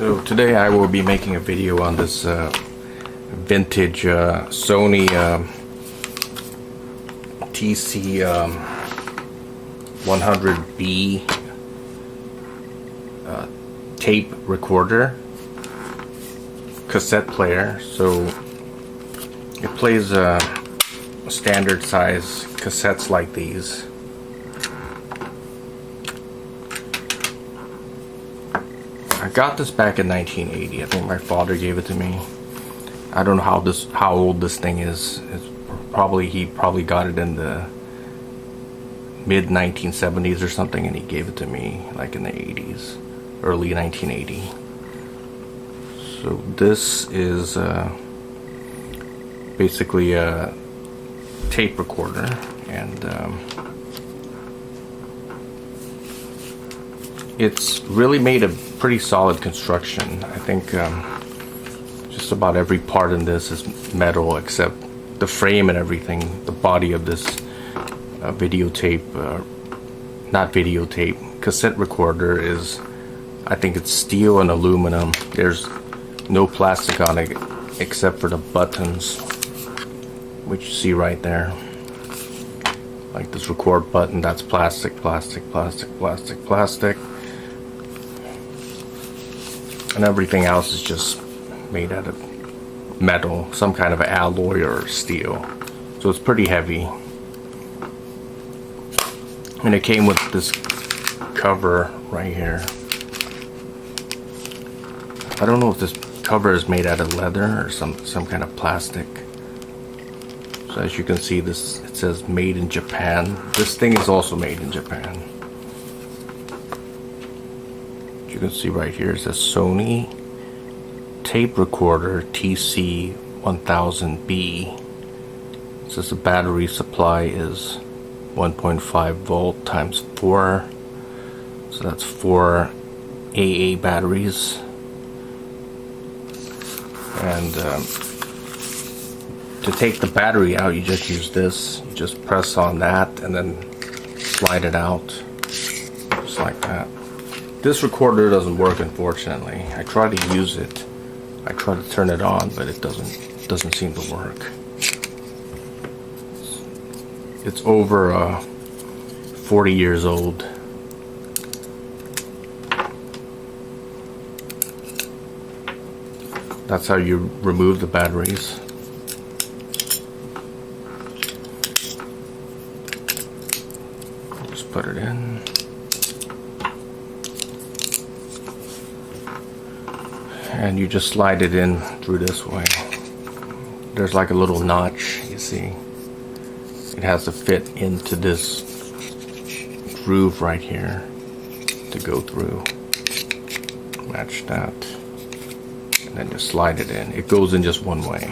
So today I will be making a video on this vintage Sony TC-1000b tape recorder cassette player. So it plays standard size cassettes like these. I got this back in 1980. I think my father gave it to me. I don't know how old this thing is. He probably got it in the mid 1970s or something, and he gave it to me like in the 80s, early 1980. So this is basically a tape recorder, and it's really made a pretty solid construction. I think just about every part in this is metal except the frame and everything. The body of this cassette recorder is, I think it's steel and aluminum. There's no plastic on it except for the buttons, which you see right there. Like this record button, that's plastic. And everything else is just made out of metal, some kind of alloy or steel. So it's pretty heavy. And it came with this cover right here. I don't know if this cover is made out of leather or some kind of plastic. So as you can see, it says made in Japan. This thing is also made in Japan. You can see right here, it says Sony tape recorder TC-1000b. It says the battery supply is 1.5 volt times 4, so that's 4 AA batteries. And to take the battery out, you just use this. You just press on that and then slide it out, just like that. This recorder doesn't work, unfortunately. I try to use it. I try to turn it on, but it doesn't seem to work. It's over 40 years old. That's how you remove the batteries. Just put it in. And you just slide it in through this way. There's like a little notch, you see. It has to fit into this groove right here to go through. Match that. And then just slide it in. It goes in just one way.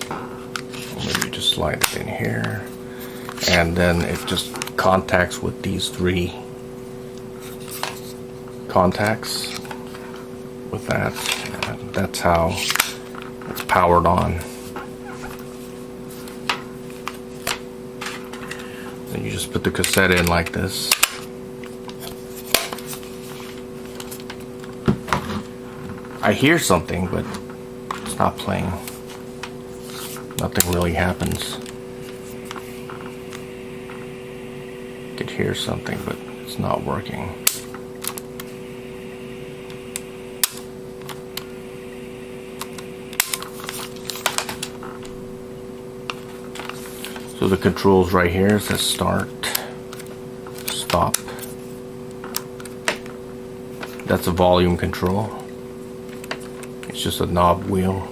And then you just slide it in here. And then it just contacts with these 3 contacts. With that, and that's how it's powered on. Then you just put the cassette in like this. I hear something, but it's not playing. Nothing really happens. You could hear something, but it's not working. So the controls right here says start, stop. That's a volume control. It's just a knob wheel.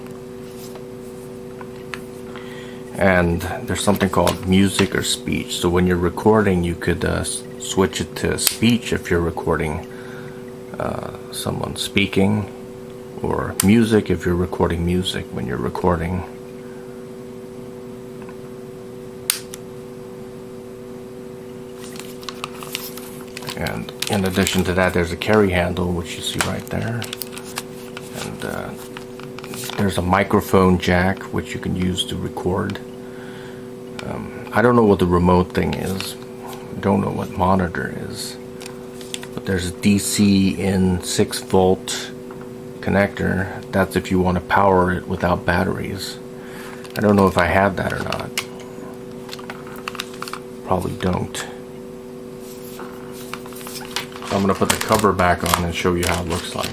And there's something called music or speech. So when you're recording, you could switch it to speech if you're recording someone speaking, or music if you're recording music when you're recording. And in addition to that, there's a carry handle, which you see right there. And there's a microphone jack, which you can use to record. I don't know what the remote thing is. I don't know what monitor is. But there's a DC in 6-volt connector. That's if you want to power it without batteries. I don't know if I have that or not. Probably don't. So I'm going to put the cover back on and show you how it looks like.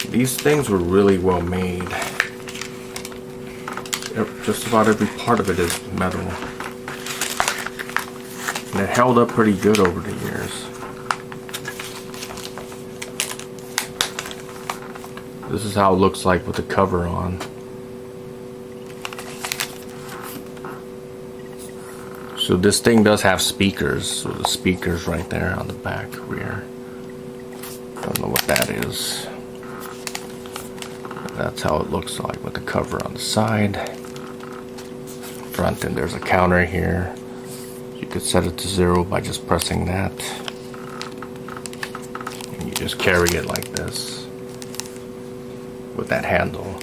These things were really well made. Just about every part of it is metal. And it held up pretty good over the years. This is how it looks like with the cover on. So this thing does have speakers. So the speakers right there on the back rear. Don't know what that is. That's how it looks like with the cover on the side. Front, and there's a counter here. You could set it to 0 by just pressing that. And you just carry it like this with that handle.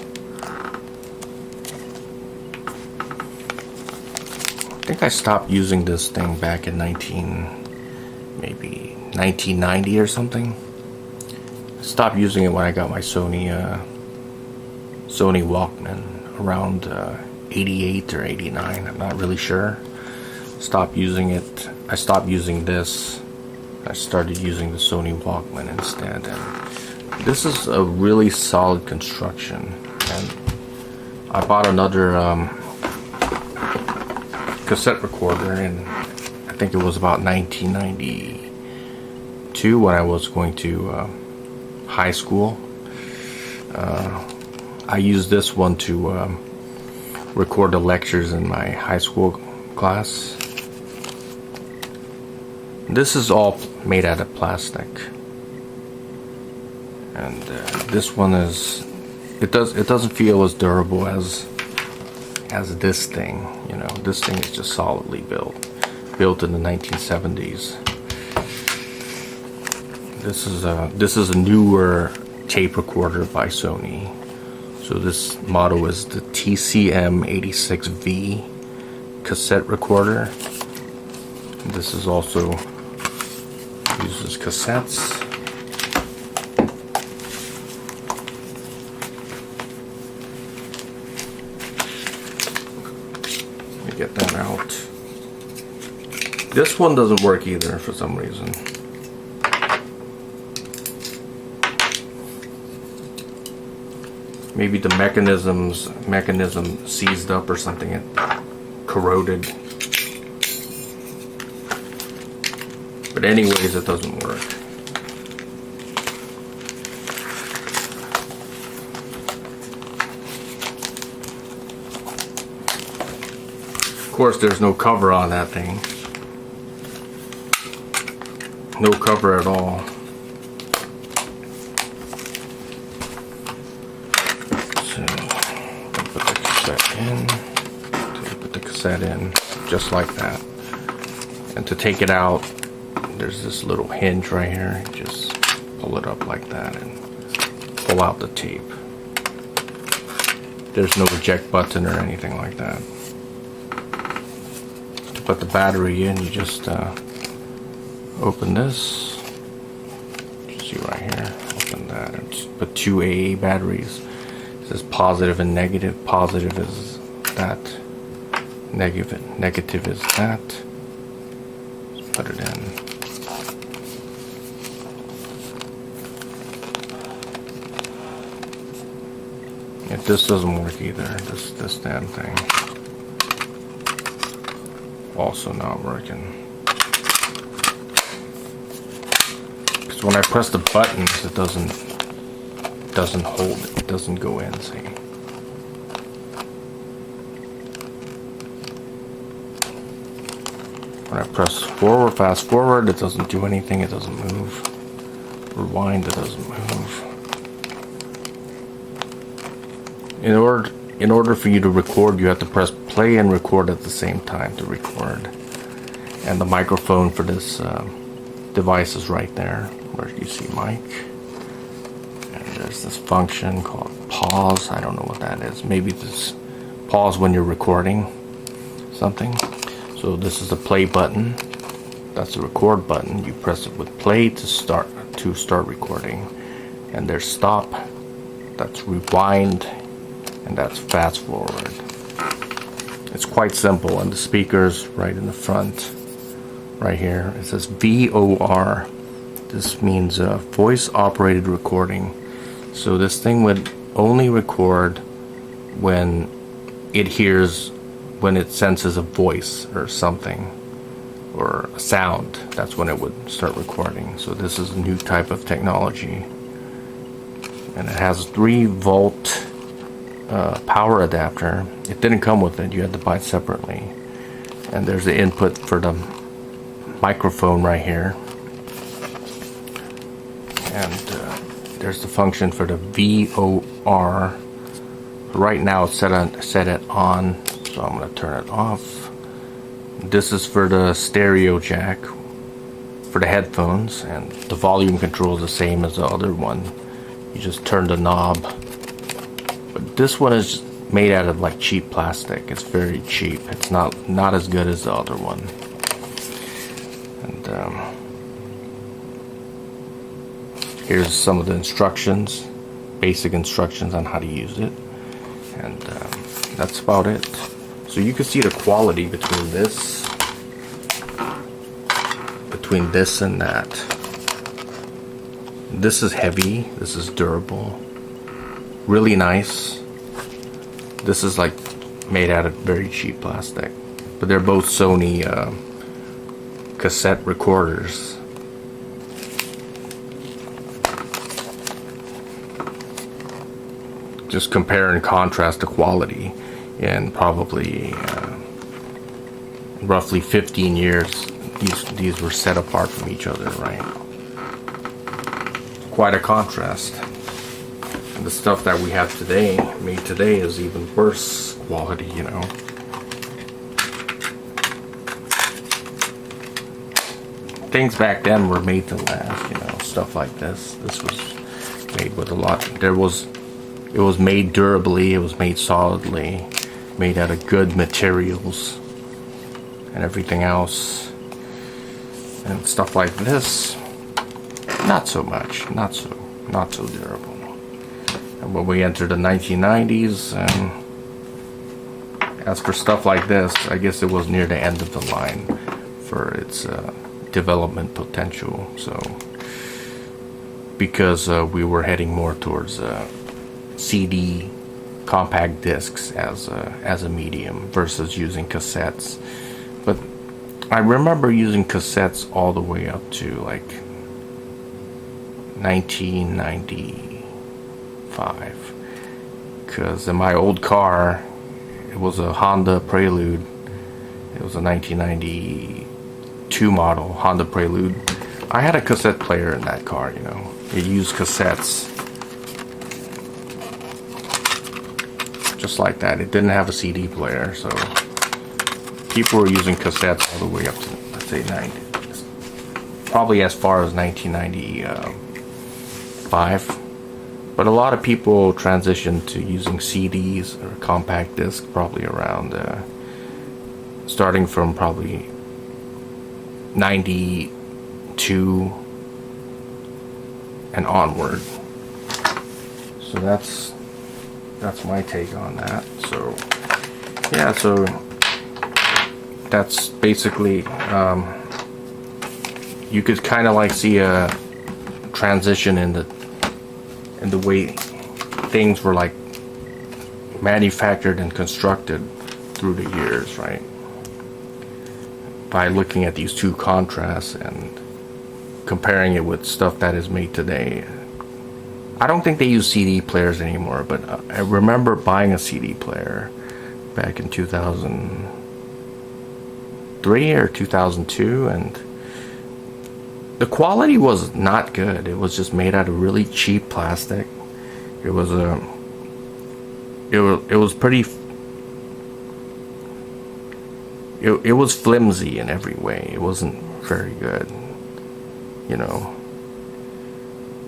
I think I stopped using this thing back in maybe 1990 or something. I stopped using it when I got my Sony Walkman around 88 or 89. I'm not really sure. Stopped using it. I stopped using this. I started using the Sony Walkman instead. And this is a really solid construction. And I bought another cassette recorder, and I think it was about 1992 when I was going to high school. I used this one to record the lectures in my high school class. This is all made out of plastic, and this one is it doesn't feel as durable as this thing. You know, this thing is just solidly built in the 1970s. This is a newer tape recorder by Sony. So this model is the TC-1000b cassette recorder. This is also uses cassettes. Let me get that out. This one doesn't work either for some reason. Maybe the mechanism seized up or something. It corroded. But anyways, it doesn't work. Of course, there's no cover on that thing. No cover at all. Put the cassette in just like that, and to take it out, there's this little hinge right here. Just pull it up like that and pull out the tape. There's no eject button or anything like that. To put the battery in, you just open this. You see right here, open that and just put 2 AA batteries. It says positive and negative. Positive is that, negative is that. Just put it in. If this doesn't work either, this damn thing, also not working. Because when I press the buttons, it doesn't hold it. It doesn't go in, see. When I press forward, fast forward, it doesn't do anything. It doesn't move. Rewind, it doesn't move. In order for you to record, you have to press play and record at the same time to record. And the microphone for this device is right there, where you see mic. And there's this function called pause. I don't know what that is. Maybe this pause when you're recording something. So this is the play button. That's the record button. You press it with play to start recording, and there's stop, that's rewind, and that's fast forward. It's quite simple, and the speakers right in the front right here, it says VOR. This means voice operated recording. So this thing would only record when it senses a voice or something, or a sound. That's when it would start recording. So this is a new type of technology, and it has 3-volt power adapter. It didn't come with it, you had to buy it separately. And there's the input for the microphone right here, and there's the function for the VOR. Right now it's set it on, so I'm going to turn it off. This is for the stereo jack for the headphones, and the volume control is the same as the other one. You just turn the knob. But this one is made out of like cheap plastic. It's very cheap. It's not as good as the other one. And here's some of the instructions, basic instructions on how to use it, and that's about it. So you can see the quality between this and that. This is heavy, this is durable, really nice. This is like made out of very cheap plastic, but they're both Sony cassette recorders. Just compare and contrast the quality in probably roughly 15 years. These were set apart from each other, right? Quite a contrast. And the stuff that we have today, made today, is even worse quality, you know. Things back then were made to last, you know, stuff like this. This was made with a lot. It was made durably, it was made solidly, made out of good materials and everything else. And stuff like this, not so much, not so durable. And when we entered the 1990s, and as for stuff like this, I guess it was near the end of the line for its development potential. So because we were heading more towards CD compact discs as a medium versus using cassettes. But I remember using cassettes all the way up to like 1995, because in my old car, it was a Honda Prelude. It was a 1992 model Honda Prelude. I had a cassette player in that car, you know. It used cassettes just like that. It didn't have a CD player, so people were using cassettes all the way up to, let's say, probably as far as 1995. But a lot of people transitioned to using CDs or compact disc probably around starting from probably 92 and onward. So that's my take on that. So yeah, so that's basically you could kind of like see a transition in the way things were like manufactured and constructed through the years, right? By looking at these two contrasts and comparing it with stuff that is made today. I don't think they use CD players anymore, but I remember buying a CD player back in 2003 or 2002, and the quality was not good. It was just made out of really cheap plastic. It was pretty. It was flimsy in every way. It wasn't very good, you know.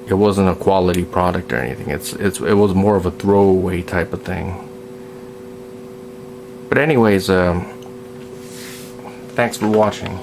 It wasn't a quality product or anything. It was more of a throwaway type of thing. But anyways, thanks for watching.